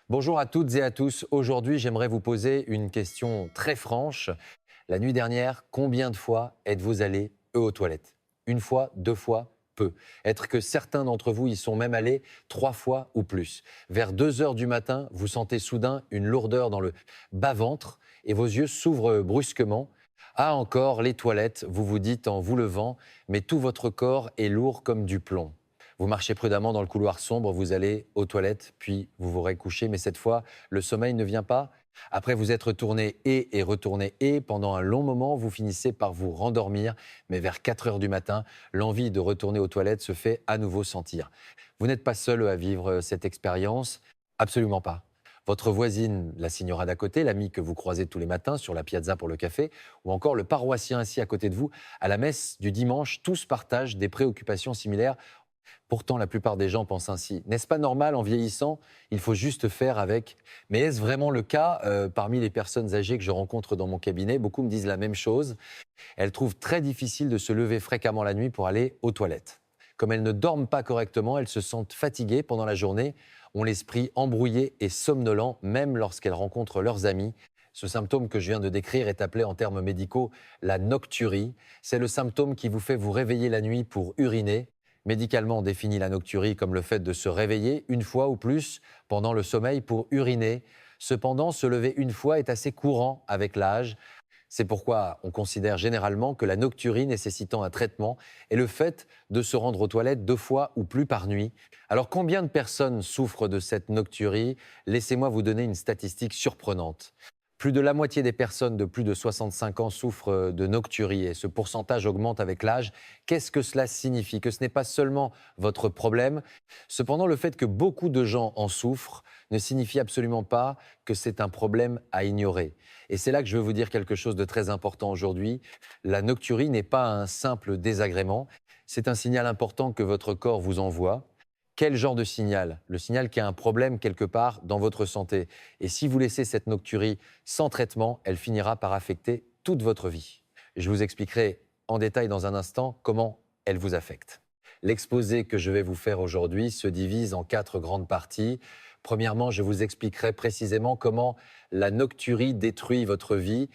Bonjour à toutes et à tous. Aujourd'hui, j'aimerais vous poser une question très franche. La nuit dernière, combien de fois êtes-vous allé aux toilettes? Une fois, deux fois, peu. Être que certains d'entre vous y sont même allés trois fois ou plus. Vers 2 heures du matin, vous sentez soudain une lourdeur dans le bas-ventre et vos yeux s'ouvrent brusquement. Ah encore, les toilettes, vous vous dites en vous levant, mais tout votre corps est lourd comme du plomb. Vous marchez prudemment dans le couloir sombre, vous allez aux toilettes, puis vous vous recouchez, mais cette fois, le sommeil ne vient pas. Après vous être retourné et retourné et pendant un long moment, vous finissez par vous rendormir, mais vers 4 heures du matin, l'envie de retourner aux toilettes se fait à nouveau sentir. Vous n'êtes pas seul à vivre cette expérience, absolument pas. Votre voisine, la signora d'à côté, l'ami que vous croisez tous les matins sur la piazza pour le café, ou encore le paroissien assis à côté de vous à la messe du dimanche, tous partagent des préoccupations similaires. Pourtant, la plupart des gens pensent ainsi. N'est-ce pas normal en vieillissant? Il faut juste faire avec. Mais est-ce vraiment le cas parmi les personnes âgées que je rencontre dans mon cabinet? Beaucoup me disent la même chose. Elles trouvent très difficile de se lever fréquemment la nuit pour aller aux toilettes. Comme elles ne dorment pas correctement, elles se sentent fatiguées pendant la journée, ont l'esprit embrouillé et somnolent, même lorsqu'elles rencontrent leurs amis. Ce symptôme que je viens de décrire est appelé en termes médicaux la nocturie. C'est le symptôme qui vous fait vous réveiller la nuit pour uriner. Médicalement, on définit la nocturie comme le fait de se réveiller une fois ou plus pendant le sommeil pour uriner. Cependant, se lever une fois est assez courant avec l'âge. C'est pourquoi on considère généralement que la nocturie nécessitant un traitement est le fait de se rendre aux toilettes 2 fois ou plus par nuit. Alors combien de personnes souffrent de cette nocturie? Laissez-moi vous donner une statistique surprenante. Plus de la moitié des personnes de plus de 65 ans souffrent de nocturie et ce pourcentage augmente avec l'âge. Qu'est-ce que cela signifie? Que ce n'est pas seulement votre problème. Cependant, le fait que beaucoup de gens en souffrent ne signifie absolument pas que c'est un problème à ignorer. Et c'est là que je veux vous dire quelque chose de très important aujourd'hui. La nocturie n'est pas un simple désagrément, c'est un signal important que votre corps vous envoie. Quel genre de signal? Le signal qu'il y a un problème quelque part dans votre santé. Et si vous laissez cette nocturie sans traitement, elle finira par affecter toute votre vie. Je vous expliquerai en détail dans un instant comment elle vous affecte. L'exposé que je vais vous faire aujourd'hui se divise en 4 grandes parties. Premièrement, je vous expliquerai précisément comment la nocturie détruit votre vie.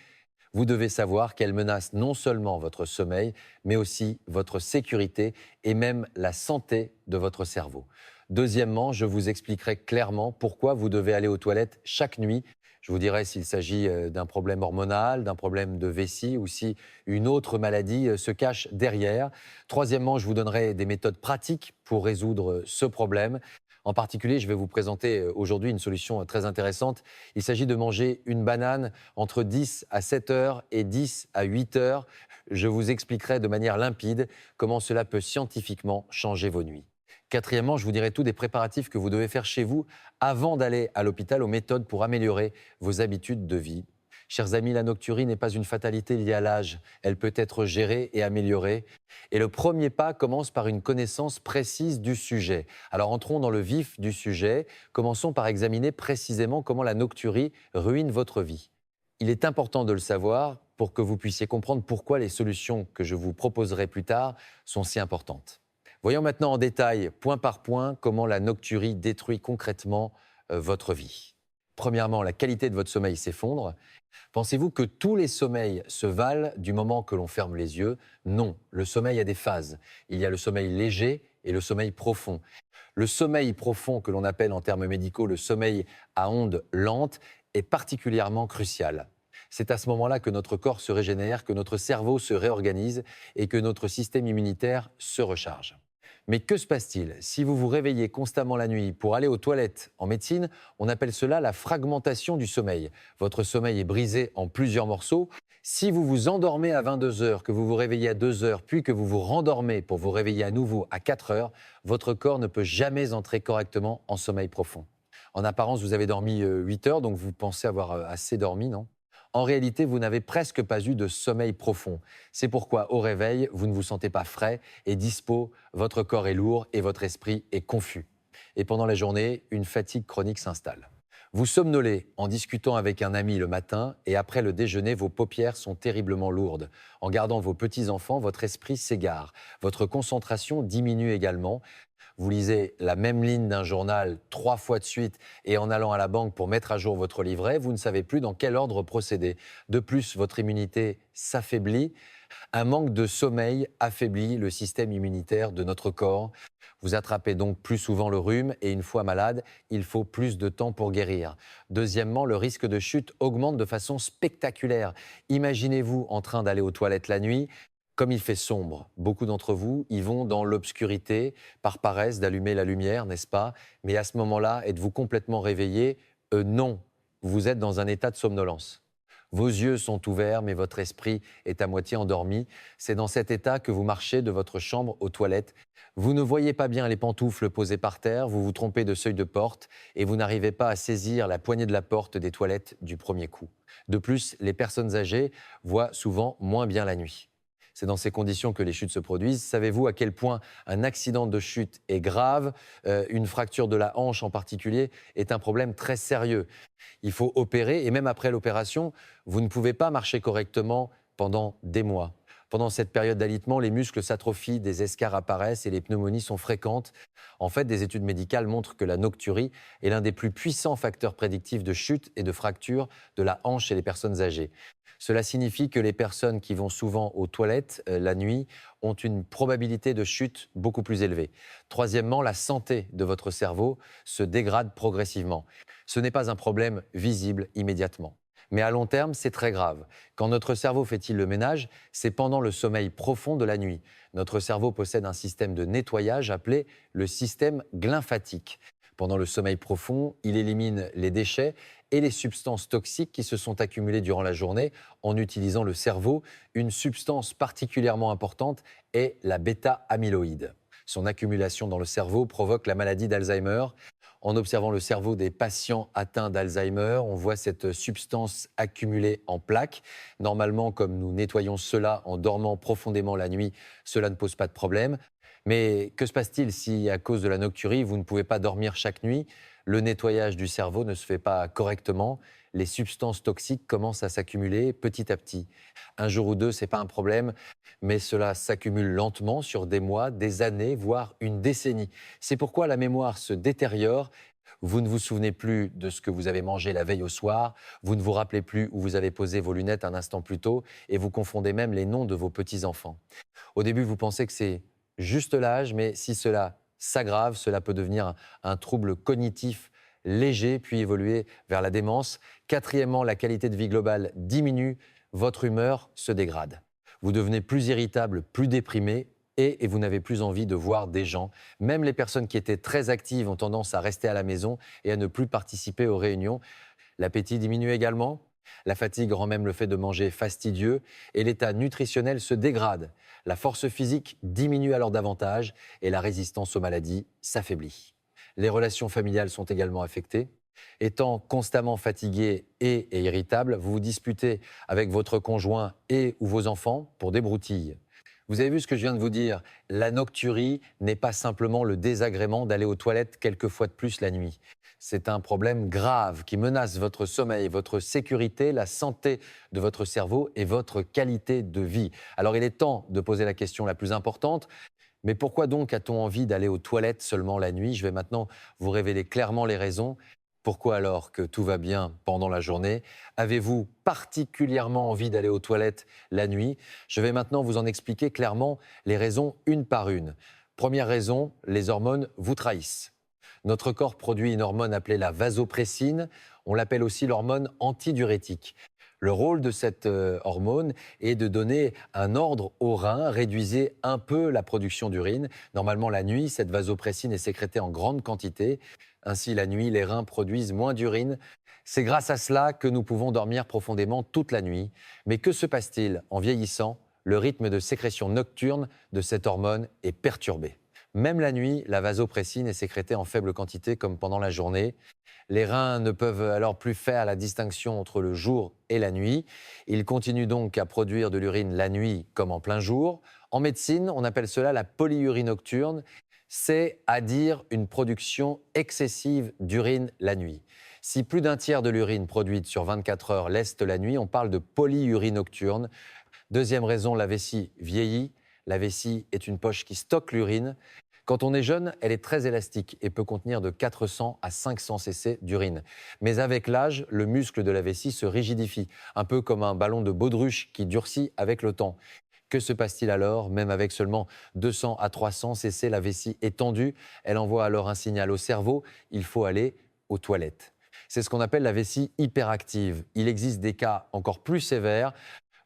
Vous devez savoir qu'elle menace non seulement votre sommeil, mais aussi votre sécurité et même la santé de votre cerveau. Deuxièmement, je vous expliquerai clairement pourquoi vous devez aller aux toilettes chaque nuit. Je vous dirai s'il s'agit d'un problème hormonal, d'un problème de vessie ou si une autre maladie se cache derrière. Troisièmement, je vous donnerai des méthodes pratiques pour résoudre ce problème. En particulier, je vais vous présenter aujourd'hui une solution très intéressante. Il s'agit de manger une banane entre 10 à 7 heures et 10 à 8 heures. Je vous expliquerai de manière limpide comment cela peut scientifiquement changer vos nuits. Quatrièmement, je vous dirai tout des préparatifs que vous devez faire chez vous avant d'aller à l'hôpital aux méthodes pour améliorer vos habitudes de vie. Chers amis, la nocturie n'est pas une fatalité liée à l'âge. Elle peut être gérée et améliorée. Et le premier pas commence par une connaissance précise du sujet. Alors entrons dans le vif du sujet. Commençons par examiner précisément comment la nocturie ruine votre vie. Il est important de le savoir pour que vous puissiez comprendre pourquoi les solutions que je vous proposerai plus tard sont si importantes. Voyons maintenant en détail, point par point, comment la nocturie détruit concrètement votre vie. Premièrement, la qualité de votre sommeil s'effondre. Pensez-vous que tous les sommeils se valent du moment que l'on ferme les yeux? Non, le sommeil a des phases. Il y a le sommeil léger et le sommeil profond. Le sommeil profond, que l'on appelle en termes médicaux le sommeil à ondes lentes, est particulièrement crucial. C'est à ce moment-là que notre corps se régénère, que notre cerveau se réorganise et que notre système immunitaire se recharge. Mais que se passe-t-il si vous vous réveillez constamment la nuit pour aller aux toilettes? En médecine, on appelle cela la fragmentation du sommeil. Votre sommeil est brisé en plusieurs morceaux. Si vous vous endormez à 22 heures, que vous vous réveillez à 2 heures, puis que vous vous rendormez pour vous réveiller à nouveau à 4 heures, votre corps ne peut jamais entrer correctement en sommeil profond. En apparence, vous avez dormi 8 heures, donc vous pensez avoir assez dormi, non? En réalité, vous n'avez presque pas eu de sommeil profond. C'est pourquoi, au réveil, vous ne vous sentez pas frais et dispo, votre corps est lourd et votre esprit est confus. Et pendant la journée, une fatigue chronique s'installe. Vous somnolez en discutant avec un ami le matin et après le déjeuner, vos paupières sont terriblement lourdes. En gardant vos petits-enfants, votre esprit s'égare. Votre concentration diminue également. Vous lisez la même ligne d'un journal 3 fois de suite et en allant à la banque pour mettre à jour votre livret, vous ne savez plus dans quel ordre procéder. De plus, votre immunité s'affaiblit. Un manque de sommeil affaiblit le système immunitaire de notre corps. Vous attrapez donc plus souvent le rhume et une fois malade, il faut plus de temps pour guérir. Deuxièmement, le risque de chute augmente de façon spectaculaire. Imaginez-vous en train d'aller aux toilettes la nuit. Comme il fait sombre, beaucoup d'entre vous y vont dans l'obscurité, par paresse d'allumer la lumière, n'est-ce pas? Mais à ce moment-là, êtes-vous complètement réveillé? Non, vous êtes dans un état de somnolence. Vos yeux sont ouverts, mais votre esprit est à moitié endormi. C'est dans cet état que vous marchez de votre chambre aux toilettes. Vous ne voyez pas bien les pantoufles posées par terre, vous vous trompez de seuil de porte et vous n'arrivez pas à saisir la poignée de la porte des toilettes du premier coup. De plus, les personnes âgées voient souvent moins bien la nuit. C'est dans ces conditions que les chutes se produisent. Savez-vous à quel point un accident de chute est grave? Une fracture de la hanche en particulier est un problème très sérieux. Il faut opérer et même après l'opération, vous ne pouvez pas marcher correctement pendant des mois. Pendant cette période d'alitement, les muscles s'atrophient, des escarres apparaissent et les pneumonies sont fréquentes. En fait, des études médicales montrent que la nocturie est l'un des plus puissants facteurs prédictifs de chute et de fracture de la hanche chez les personnes âgées. Cela signifie que les personnes qui vont souvent aux toilettes la nuit ont une probabilité de chute beaucoup plus élevée. Troisièmement, la santé de votre cerveau se dégrade progressivement. Ce n'est pas un problème visible immédiatement. Mais à long terme, c'est très grave. Quand notre cerveau fait-il le ménage, c'est pendant le sommeil profond de la nuit. Notre cerveau possède un système de nettoyage appelé le système glymphatique. Pendant le sommeil profond, il élimine les déchets et les substances toxiques qui se sont accumulées durant la journée en utilisant le cerveau. Une substance particulièrement importante est la bêta-amyloïde. Son accumulation dans le cerveau provoque la maladie d'Alzheimer. En observant le cerveau des patients atteints d'Alzheimer, on voit cette substance accumulée en plaques. Normalement, comme nous nettoyons cela en dormant profondément la nuit, cela ne pose pas de problème. Mais que se passe-t-il si, à cause de la nocturie, vous ne pouvez pas dormir chaque nuit? Le nettoyage du cerveau ne se fait pas correctement. Les substances toxiques commencent à s'accumuler petit à petit. Un jour ou deux, ce n'est pas un problème, mais cela s'accumule lentement sur des mois, des années, voire une décennie. C'est pourquoi la mémoire se détériore. Vous ne vous souvenez plus de ce que vous avez mangé la veille au soir, vous ne vous rappelez plus où vous avez posé vos lunettes un instant plus tôt, et vous confondez même les noms de vos petits-enfants. Au début, vous pensez que c'est juste l'âge, mais si cela s'aggrave, cela peut devenir un trouble cognitif léger, puis évoluer vers la démence. Quatrièmement, la qualité de vie globale diminue, votre humeur se dégrade. Vous devenez plus irritable, plus déprimé et vous n'avez plus envie de voir des gens. Même les personnes qui étaient très actives ont tendance à rester à la maison et à ne plus participer aux réunions. L'appétit diminue également. La fatigue rend même le fait de manger fastidieux et l'état nutritionnel se dégrade. La force physique diminue alors davantage et la résistance aux maladies s'affaiblit. Les relations familiales sont également affectées. Étant constamment fatigué et irritable, vous vous disputez avec votre conjoint et ou vos enfants pour des broutilles. Vous avez vu ce que je viens de vous dire? La nocturie n'est pas simplement le désagrément d'aller aux toilettes quelques fois de plus la nuit. C'est un problème grave qui menace votre sommeil, votre sécurité, la santé de votre cerveau et votre qualité de vie. Alors il est temps de poser la question la plus importante. Mais pourquoi donc a-t-on envie d'aller aux toilettes seulement la nuit? Je vais maintenant vous révéler clairement les raisons. Pourquoi alors que tout va bien pendant la journée, avez-vous particulièrement envie d'aller aux toilettes la nuit? Je vais maintenant vous en expliquer clairement les raisons une par une. Première raison, les hormones vous trahissent. Notre corps produit une hormone appelée la vasopressine. On l'appelle aussi l'hormone antidiurétique. Le rôle de cette hormone est de donner un ordre aux reins, réduisez un peu la production d'urine. Normalement, la nuit, cette vasopressine est sécrétée en grande quantité. Ainsi, la nuit, les reins produisent moins d'urine. C'est grâce à cela que nous pouvons dormir profondément toute la nuit. Mais que se passe-t-il en vieillissant? Le rythme de sécrétion nocturne de cette hormone est perturbé. Même la nuit, la vasopressine est sécrétée en faible quantité comme pendant la journée. Les reins ne peuvent alors plus faire la distinction entre le jour et la nuit. Ils continuent donc à produire de l'urine la nuit comme en plein jour. En médecine, on appelle cela la polyurie nocturne. C'est à dire une production excessive d'urine la nuit. Si plus d'un tiers de l'urine produite sur 24 heures l'est la nuit, on parle de polyurie nocturne. Deuxième raison, la vessie vieillit. La vessie est une poche qui stocke l'urine. Quand on est jeune, elle est très élastique et peut contenir de 400 à 500 cc d'urine. Mais avec l'âge, le muscle de la vessie se rigidifie, un peu comme un ballon de baudruche qui durcit avec le temps. Que se passe-t-il alors? Même avec seulement 200 à 300 cc, la vessie est tendue. Elle envoie alors un signal au cerveau, il faut aller aux toilettes. C'est ce qu'on appelle la vessie hyperactive. Il existe des cas encore plus sévères.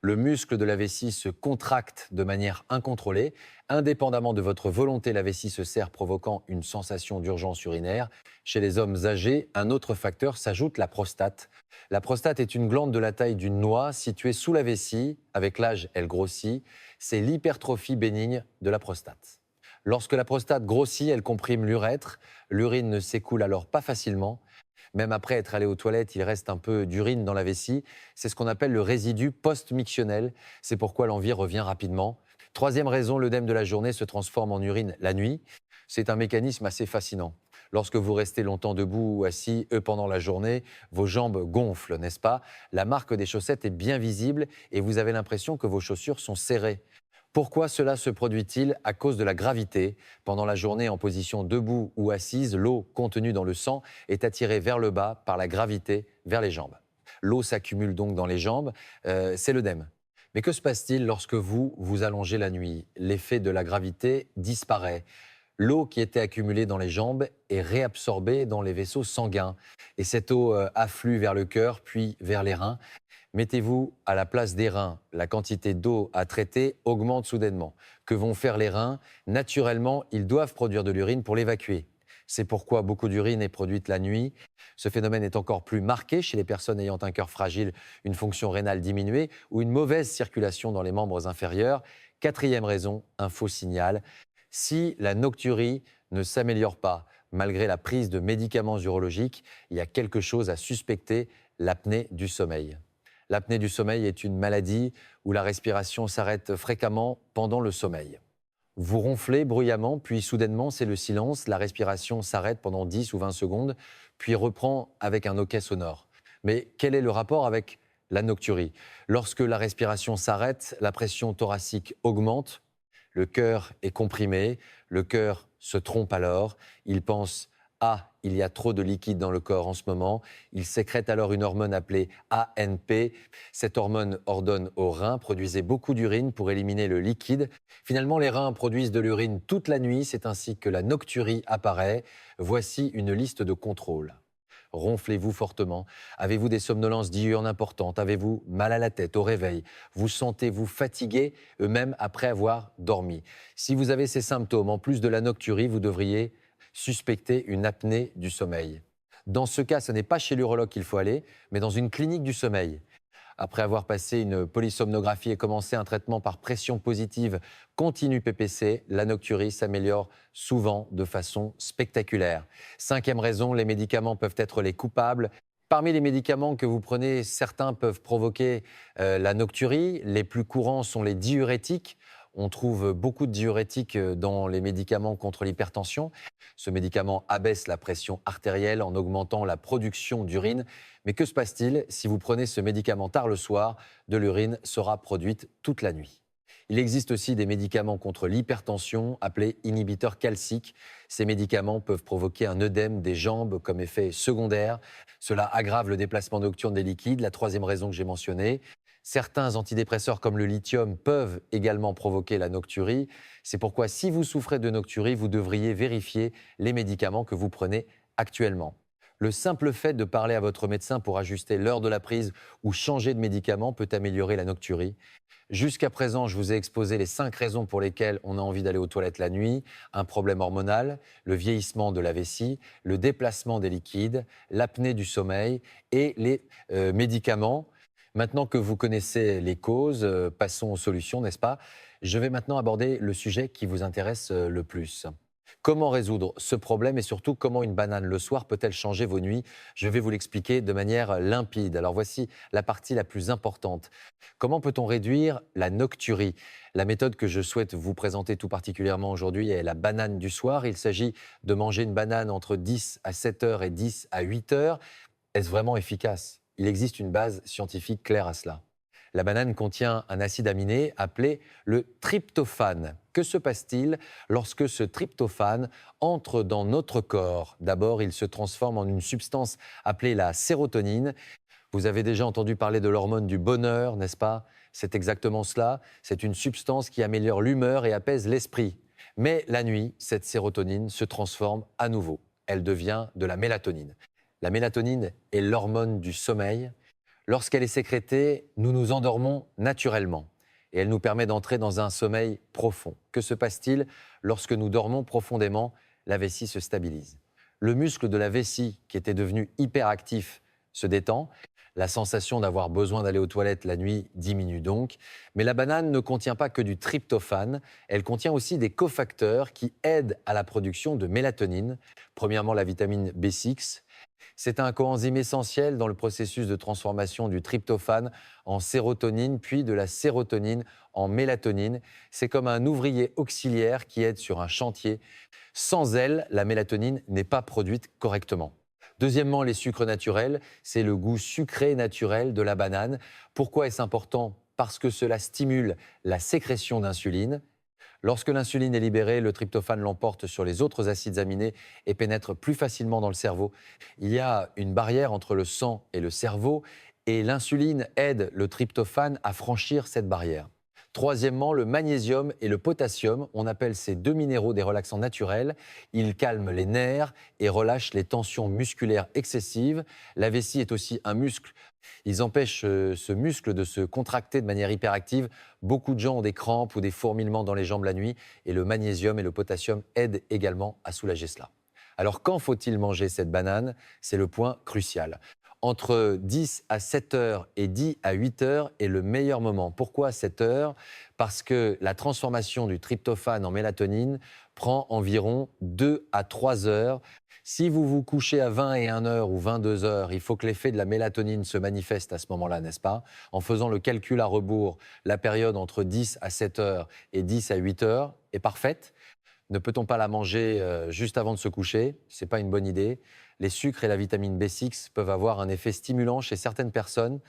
Le muscle de la vessie se contracte de manière incontrôlée. Indépendamment de votre volonté, la vessie se serre, provoquant une sensation d'urgence urinaire. Chez les hommes âgés, un autre facteur s'ajoute, la prostate. La prostate est une glande de la taille d'une noix située sous la vessie. Avec l'âge, elle grossit. C'est l'hypertrophie bénigne de la prostate. Lorsque la prostate grossit, elle comprime l'urètre. L'urine ne s'écoule alors pas facilement. Même après être allé aux toilettes, il reste un peu d'urine dans la vessie. C'est ce qu'on appelle le résidu post-mictionnel. C'est pourquoi l'envie revient rapidement. Troisième raison, l'œdème de la journée se transforme en urine la nuit. C'est un mécanisme assez fascinant. Lorsque vous restez longtemps debout ou assis, pendant la journée, vos jambes gonflent, n'est-ce pas? La marque des chaussettes est bien visible et vous avez l'impression que vos chaussures sont serrées. Pourquoi cela se produit-il? À cause de la gravité. Pendant la journée, en position debout ou assise, l'eau contenue dans le sang est attirée vers le bas par la gravité vers les jambes. L'eau s'accumule donc dans les jambes, c'est l'œdème. Mais que se passe-t-il lorsque vous allongez la nuit? L'effet de la gravité disparaît. L'eau qui était accumulée dans les jambes est réabsorbée dans les vaisseaux sanguins. Et cette eau afflue vers le cœur, puis vers les reins. Mettez-vous à la place des reins. La quantité d'eau à traiter augmente soudainement. Que vont faire les reins? Naturellement, ils doivent produire de l'urine pour l'évacuer. C'est pourquoi beaucoup d'urine est produite la nuit. Ce phénomène est encore plus marqué chez les personnes ayant un cœur fragile, une fonction rénale diminuée ou une mauvaise circulation dans les membres inférieurs. Quatrième raison, un faux signal. Si la nocturie ne s'améliore pas, malgré la prise de médicaments urologiques, il y a quelque chose à suspecter, l'apnée du sommeil. L'apnée du sommeil est une maladie où la respiration s'arrête fréquemment pendant le sommeil. Vous ronflez bruyamment, puis soudainement, c'est le silence. La respiration s'arrête pendant 10 ou 20 secondes, puis reprend avec un hoquet sonore. Mais quel est le rapport avec la nocturie? Lorsque la respiration s'arrête, la pression thoracique augmente, le cœur est comprimé, le cœur se trompe alors, il pense: ah, il y a trop de liquide dans le corps en ce moment. Il sécrète alors une hormone appelée ANP. Cette hormone ordonne aux reins: produisez beaucoup d'urine pour éliminer le liquide. Finalement, les reins produisent de l'urine toute la nuit. C'est ainsi que la nocturie apparaît. Voici une liste de contrôles. Ronflez-vous fortement? Avez-vous des somnolences diurnes importantes? Avez-vous mal à la tête au réveil? Vous sentez-vous fatigué, même après avoir dormi? Si vous avez ces symptômes, en plus de la nocturie, vous devriez suspecter une apnée du sommeil. Dans ce cas, ce n'est pas chez l'urologue qu'il faut aller, mais dans une clinique du sommeil. Après avoir passé une polysomnographie et commencé un traitement par pression positive continue PPC, la nocturie s'améliore souvent de façon spectaculaire. Cinquième raison, les médicaments peuvent être les coupables. Parmi les médicaments que vous prenez, certains peuvent provoquer la nocturie. Les plus courants sont les diurétiques. On trouve beaucoup de diurétiques dans les médicaments contre l'hypertension. Ce médicament abaisse la pression artérielle en augmentant la production d'urine. Mais que se passe-t-il si vous prenez ce médicament tard le soir? De l'urine sera produite toute la nuit. Il existe aussi des médicaments contre l'hypertension appelés inhibiteurs calciques. Ces médicaments peuvent provoquer un œdème des jambes comme effet secondaire. Cela aggrave le déplacement nocturne des liquides, la troisième raison que j'ai mentionnée. Certains antidépresseurs comme le lithium peuvent également provoquer la nocturie. C'est pourquoi si vous souffrez de nocturie, vous devriez vérifier les médicaments que vous prenez actuellement. Le simple fait de parler à votre médecin pour ajuster l'heure de la prise ou changer de médicament peut améliorer la nocturie. Jusqu'à présent, je vous ai exposé les 5 raisons pour lesquelles on a envie d'aller aux toilettes la nuit: un problème hormonal, le vieillissement de la vessie, le déplacement des liquides, l'apnée du sommeil et les médicaments. Maintenant que vous connaissez les causes, passons aux solutions, n'est-ce pas? Je vais maintenant aborder le sujet qui vous intéresse le plus. Comment résoudre ce problème et surtout comment une banane le soir peut-elle changer vos nuits? Je vais vous l'expliquer de manière limpide. Alors voici la partie la plus importante. Comment peut-on réduire la nocturie? La méthode que je souhaite vous présenter tout particulièrement aujourd'hui est la banane du soir. Il s'agit de manger une banane entre 10 à 7 heures et 10 à 8 heures. Est-ce vraiment efficace? Il existe une base scientifique claire à cela. La banane contient un acide aminé appelé le tryptophane. Que se passe-t-il lorsque ce tryptophane entre dans notre corps? D'abord, il se transforme en une substance appelée la sérotonine. Vous avez déjà entendu parler de l'hormone du bonheur, n'est-ce pas? C'est exactement cela. C'est une substance qui améliore l'humeur et apaise l'esprit. Mais la nuit, cette sérotonine se transforme à nouveau. Elle devient de la mélatonine. La mélatonine est l'hormone du sommeil. Lorsqu'elle est sécrétée, nous nous endormons naturellement et elle nous permet d'entrer dans un sommeil profond. Que se passe-t-il lorsque nous dormons profondément? La vessie se stabilise. Le muscle de la vessie, qui était devenu hyperactif, se détend. La sensation d'avoir besoin d'aller aux toilettes la nuit diminue donc. Mais la banane ne contient pas que du tryptophane, elle contient aussi des cofacteurs qui aident à la production de mélatonine. Premièrement, la vitamine B6. C'est un coenzyme essentiel dans le processus de transformation du tryptophane en sérotonine, puis de la sérotonine en mélatonine. C'est comme un ouvrier auxiliaire qui aide sur un chantier. Sans elle, la mélatonine n'est pas produite correctement. Deuxièmement, les sucres naturels, c'est le goût sucré naturel de la banane. Pourquoi est-ce important? Parce que cela stimule la sécrétion d'insuline. Lorsque l'insuline est libérée, le tryptophane l'emporte sur les autres acides aminés et pénètre plus facilement dans le cerveau. Il y a une barrière entre le sang et le cerveau et l'insuline aide le tryptophane à franchir cette barrière. Troisièmement, le magnésium et le potassium, on appelle ces deux minéraux des relaxants naturels. Ils calment les nerfs et relâchent les tensions musculaires excessives. La vessie est aussi un muscle. Ils empêchent ce muscle de se contracter de manière hyperactive. Beaucoup de gens ont des crampes ou des fourmillements dans les jambes la nuit et le magnésium et le potassium aident également à soulager cela. Alors quand faut-il manger cette banane? C'est le point crucial. Entre 10 à 7 heures et 10 à 8 heures est le meilleur moment. Pourquoi 7 heures? Parce que la transformation du tryptophane en mélatonine prend environ 2 à 3 heures. Si vous vous couchez à 21 heures ou 22 heures, il faut que l'effet de la mélatonine se manifeste à ce moment-là, n'est-ce pas? En faisant le calcul à rebours, la période entre 10 à 7 heures et 10 à 8 heures est parfaite. Ne peut-on pas la manger juste avant de se coucher? Ce n'est pas une bonne idée. Les sucres et la vitamine B6 peuvent avoir un effet stimulant chez certaines personnes.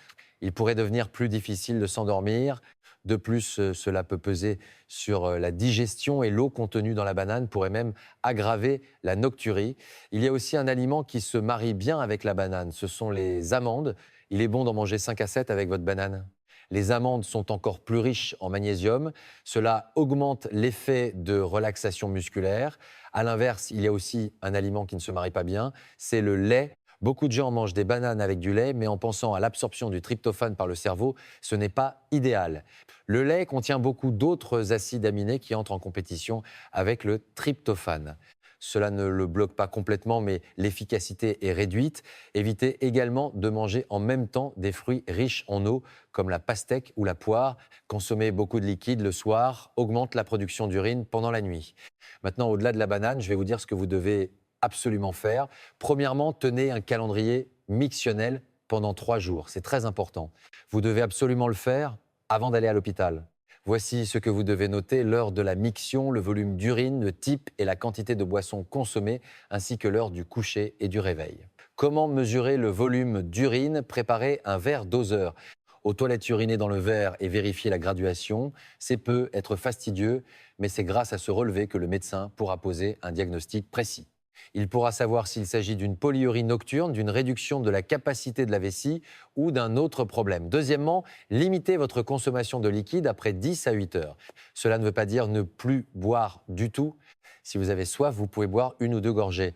Il pourrait devenir plus difficile de s'endormir. De plus, cela peut peser sur la digestion et l'eau contenue dans la banane pourrait même aggraver la nocturie. Il y a aussi un aliment qui se marie bien avec la banane, ce sont les amandes. Il est bon d'en manger 5 à 7 avec votre banane. Les amandes sont encore plus riches en magnésium. Cela augmente l'effet de relaxation musculaire. À l'inverse, il y a aussi un aliment qui ne se marie pas bien, c'est le lait. Beaucoup de gens mangent des bananes avec du lait, mais en pensant à l'absorption du tryptophane par le cerveau, ce n'est pas idéal. Le lait contient beaucoup d'autres acides aminés qui entrent en compétition avec le tryptophane. Cela ne le bloque pas complètement, mais l'efficacité est réduite. Évitez également de manger en même temps des fruits riches en eau, comme la pastèque ou la poire. Consommer beaucoup de liquide le soir augmente la production d'urine pendant la nuit. Maintenant, au-delà de la banane, je vais vous dire ce que vous devez absolument faire. Premièrement, tenez un calendrier mictionnel pendant 3 jours. C'est très important. Vous devez absolument le faire avant d'aller à l'hôpital. Voici ce que vous devez noter: l'heure de la miction, le volume d'urine, le type et la quantité de boissons consommées, ainsi que l'heure du coucher et du réveil. Comment mesurer le volume d'urine? Préparez un verre doseur. Aux toilettes, uriner dans le verre et vérifier la graduation. C'est peut être fastidieux, mais c'est grâce à ce relevé que le médecin pourra poser un diagnostic précis. Il pourra savoir s'il s'agit d'une polyurie nocturne, d'une réduction de la capacité de la vessie ou d'un autre problème. Deuxièmement, limitez votre consommation de liquide après 10 à 8 heures. Cela ne veut pas dire ne plus boire du tout. Si vous avez soif, vous pouvez boire 1 ou 2 gorgées.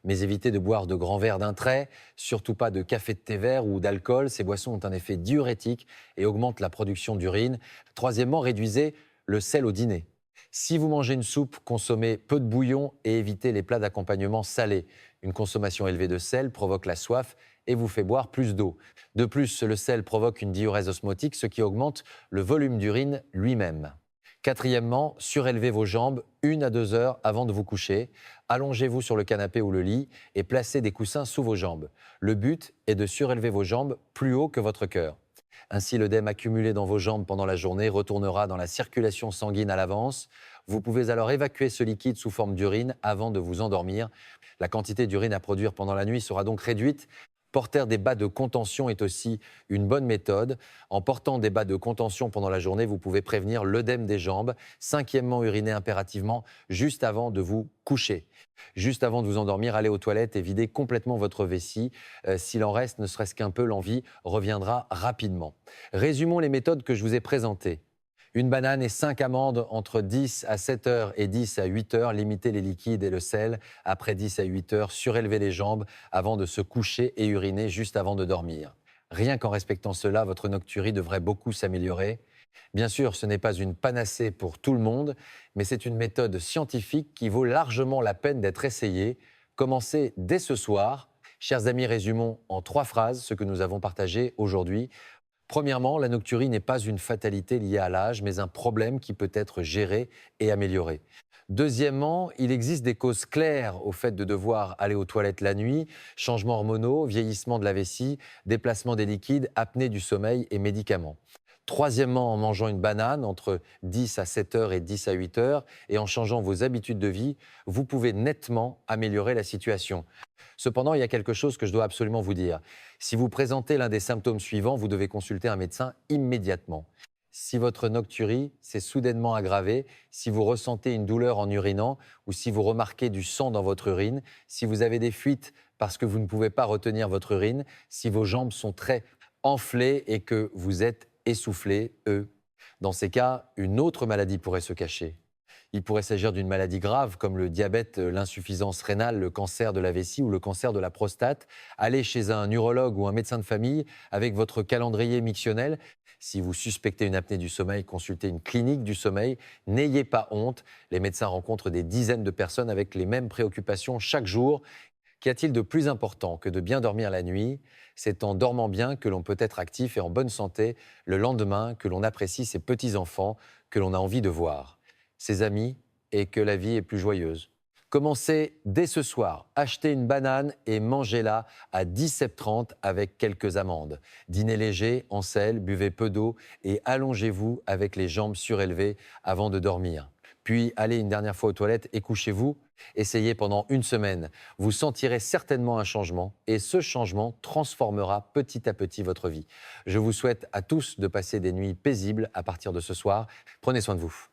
Mais évitez de boire de grands verres d'un trait, surtout pas de café de thé vert ou d'alcool. Ces boissons ont un effet diurétique et augmentent la production d'urine. Troisièmement, réduisez le sel au dîner. Si vous mangez une soupe, consommez peu de bouillon et évitez les plats d'accompagnement salés. Une consommation élevée de sel provoque la soif et vous fait boire plus d'eau. De plus, le sel provoque une diurèse osmotique, ce qui augmente le volume d'urine lui-même. Quatrièmement, surélevez vos jambes 1 à 2 heures avant de vous coucher. Allongez-vous sur le canapé ou le lit et placez des coussins sous vos jambes. Le but est de surélever vos jambes plus haut que votre cœur. Ainsi, l'œdème accumulé dans vos jambes pendant la journée retournera dans la circulation sanguine à l'avance. Vous pouvez alors évacuer ce liquide sous forme d'urine avant de vous endormir. La quantité d'urine à produire pendant la nuit sera donc réduite. Porter des bas de contention est aussi une bonne méthode. En portant des bas de contention pendant la journée, vous pouvez prévenir l'œdème des jambes. Cinquièmement, uriner impérativement juste avant de vous coucher. Juste avant de vous endormir, allez aux toilettes et videz complètement votre vessie. S'il en reste ne serait-ce qu'un peu, l'envie reviendra rapidement. Résumons les méthodes que je vous ai présentées. Une banane et 5 amandes entre 10 à 7 heures et 10 à 8 heures. Limitez les liquides et le sel après 10 à 8 heures. Surélevez les jambes avant de se coucher et uriner juste avant de dormir. Rien qu'en respectant cela, votre nocturie devrait beaucoup s'améliorer. Bien sûr, ce n'est pas une panacée pour tout le monde, mais c'est une méthode scientifique qui vaut largement la peine d'être essayée. Commencez dès ce soir. Chers amis, résumons en 3 phrases ce que nous avons partagé aujourd'hui. Premièrement, la nocturie n'est pas une fatalité liée à l'âge, mais un problème qui peut être géré et amélioré. Deuxièmement, il existe des causes claires au fait de devoir aller aux toilettes la nuit: changements hormonaux, vieillissement de la vessie, déplacement des liquides, apnée du sommeil et médicaments. Troisièmement, en mangeant une banane entre 10 à 7 heures et 10 à 8 heures et en changeant vos habitudes de vie, vous pouvez nettement améliorer la situation. Cependant, il y a quelque chose que je dois absolument vous dire. Si vous présentez l'un des symptômes suivants, vous devez consulter un médecin immédiatement. Si votre nocturie s'est soudainement aggravée, si vous ressentez une douleur en urinant ou si vous remarquez du sang dans votre urine, si vous avez des fuites parce que vous ne pouvez pas retenir votre urine, si vos jambes sont très enflées et que vous êtes essoufflé, dans ces cas, une autre maladie pourrait se cacher. Il pourrait s'agir d'une maladie grave comme le diabète, l'insuffisance rénale, le cancer de la vessie ou le cancer de la prostate. Allez chez un urologue ou un médecin de famille avec votre calendrier mictionnel. Si vous suspectez une apnée du sommeil, consultez une clinique du sommeil. N'ayez pas honte, les médecins rencontrent des dizaines de personnes avec les mêmes préoccupations chaque jour. Qu'y a-t-il de plus important que de bien dormir la nuit? C'est en dormant bien que l'on peut être actif et en bonne santé le lendemain, que l'on apprécie ses petits-enfants, que l'on a envie de voir ses amis et que la vie est plus joyeuse. Commencez dès ce soir. Achetez une banane et mangez-la à 17h30 avec quelques amandes. Dînez léger, en sel, buvez peu d'eau et allongez-vous avec les jambes surélevées avant de dormir. Puis allez une dernière fois aux toilettes et couchez-vous. Essayez pendant une semaine. Vous sentirez certainement un changement et ce changement transformera petit à petit votre vie. Je vous souhaite à tous de passer des nuits paisibles à partir de ce soir. Prenez soin de vous.